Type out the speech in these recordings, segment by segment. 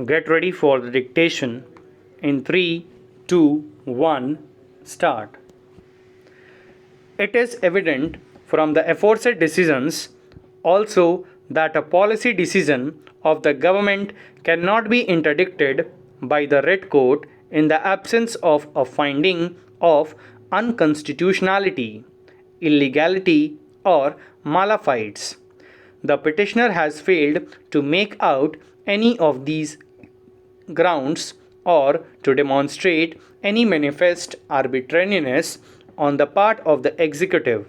Get ready for the dictation in 3, 2, 1, start. It is evident from the aforesaid decisions also that a policy decision of the government cannot be interdicted by the Red Court in the absence of a finding of unconstitutionality, illegality, or mala-fides. The petitioner has failed to make out any of these grounds or to demonstrate any manifest arbitrariness on the part of the executive.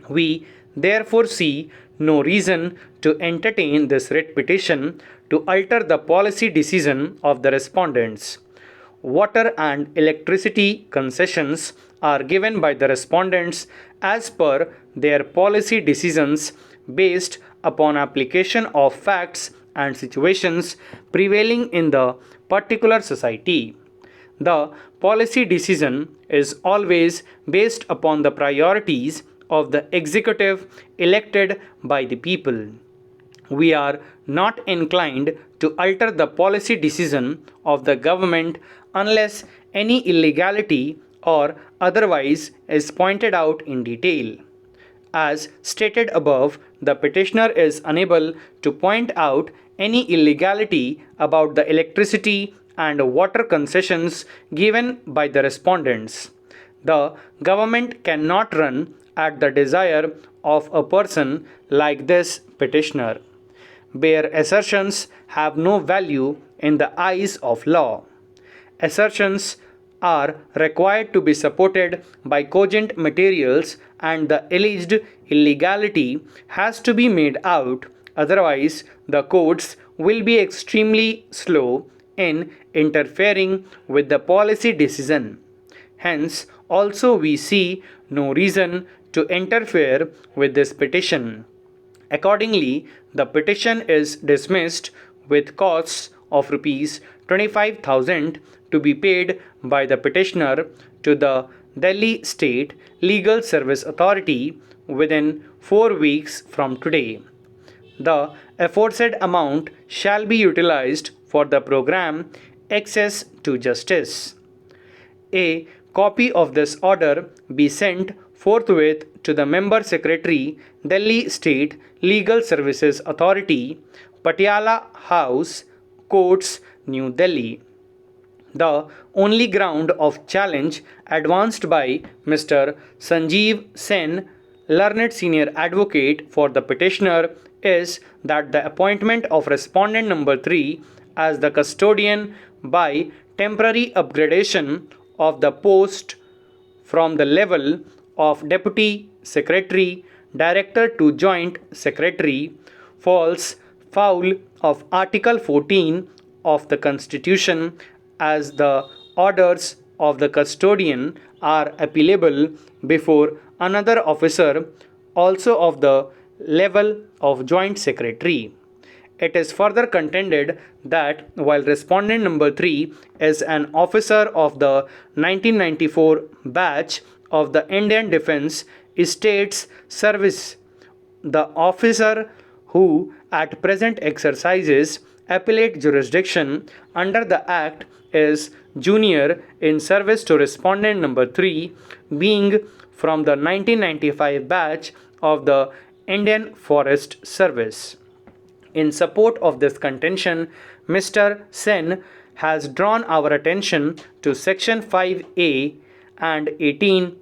We therefore see no reason to entertain this writ petition to alter the policy decision of the respondents. Water and electricity concessions are given by the respondents as per their policy decisions based upon application of facts and situations prevailing in the particular society. The policy decision is always based upon the priorities of the executive elected by the people. We are not inclined to alter the policy decision of the government unless any illegality or otherwise is pointed out in detail. As stated above, the petitioner is unable to point out any illegality about the electricity and water concessions given by the respondents. The government cannot run at the desire of a person like this petitioner. Bare assertions have no value in the eyes of law. Assertions are required to be supported by cogent materials and the alleged illegality has to be made out, otherwise the courts will be extremely slow in interfering with the policy decision. Hence, also we see no reason to interfere with this petition. Accordingly, the petition is dismissed with costs of rupees 25,000 to be paid by the petitioner to the Delhi State Legal Service Authority within 4 weeks from today. The aforesaid amount shall be utilized for the program Access to Justice. A copy of this order be sent forthwith to the Member Secretary, Delhi State Legal Services Authority, Patiala House, Courts, New Delhi. The only ground of challenge advanced by Mr. Sanjeev Sen, learned senior advocate for the petitioner, is that the appointment of respondent number 3 as the custodian by temporary upgradation of the post from the level of Deputy Secretary Director to Joint Secretary falls foul of Article 14 of the Constitution, as the orders of the custodian are appealable before another officer also of the level of Joint Secretary. It is further contended that while respondent number 3 is an officer of the 1994 batch of the Indian Defence Estates Service, the officer who at present exercises appellate jurisdiction under the Act is junior in service to respondent number 3, being from the 1995 batch of the Indian Forest Service. In support of this contention, Mr. Sen has drawn our attention to Section 5A and 18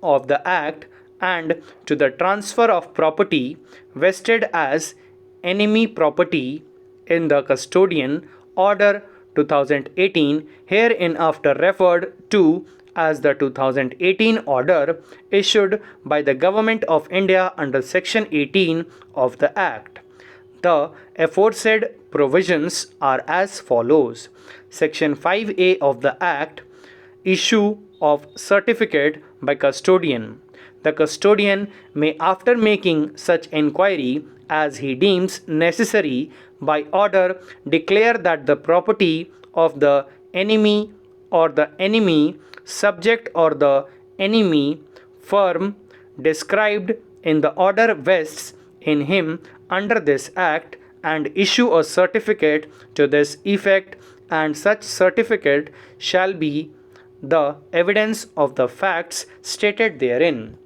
of the Act and to the transfer of property vested as enemy property in the Custodian Order 2018, hereinafter referred to as the 2018 order issued by the Government of India under Section 18 of the Act. The aforesaid provisions are as follows. Section 5A of the Act, issue of certificate by custodian. The custodian may, after making such inquiry as he deems necessary by order, declare that the property of the enemy or the enemy subject or the enemy firm described in the order vests in him under this Act and issue a certificate to this effect, and such certificate shall be the evidence of the facts stated therein.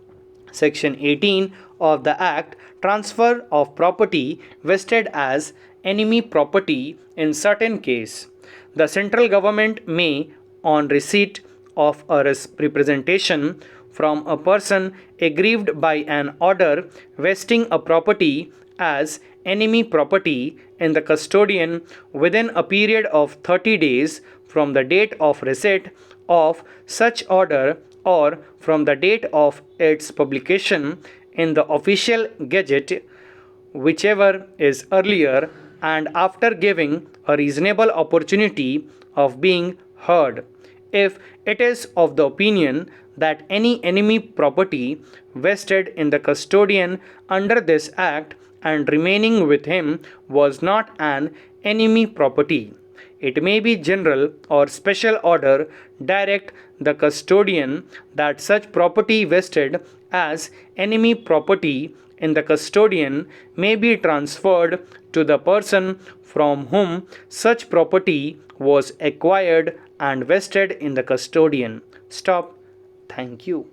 Section 18 of the Act, transfer of property vested as enemy property in certain case. The central government may, on receipt of a representation from a person aggrieved by an order vesting a property as enemy property in the custodian within a period of 30 days from the date of receipt of such order or from the date of its publication in the official gazette, whichever is earlier, and after giving a reasonable opportunity of being heard. If it is of the opinion that any enemy property vested in the custodian under this Act and remaining with him was not an enemy property, it may be general or special order direct the custodian that such property vested as enemy property in the custodian may be transferred to the person from whom such property was acquired and vested in the custodian. Stop. Thank you.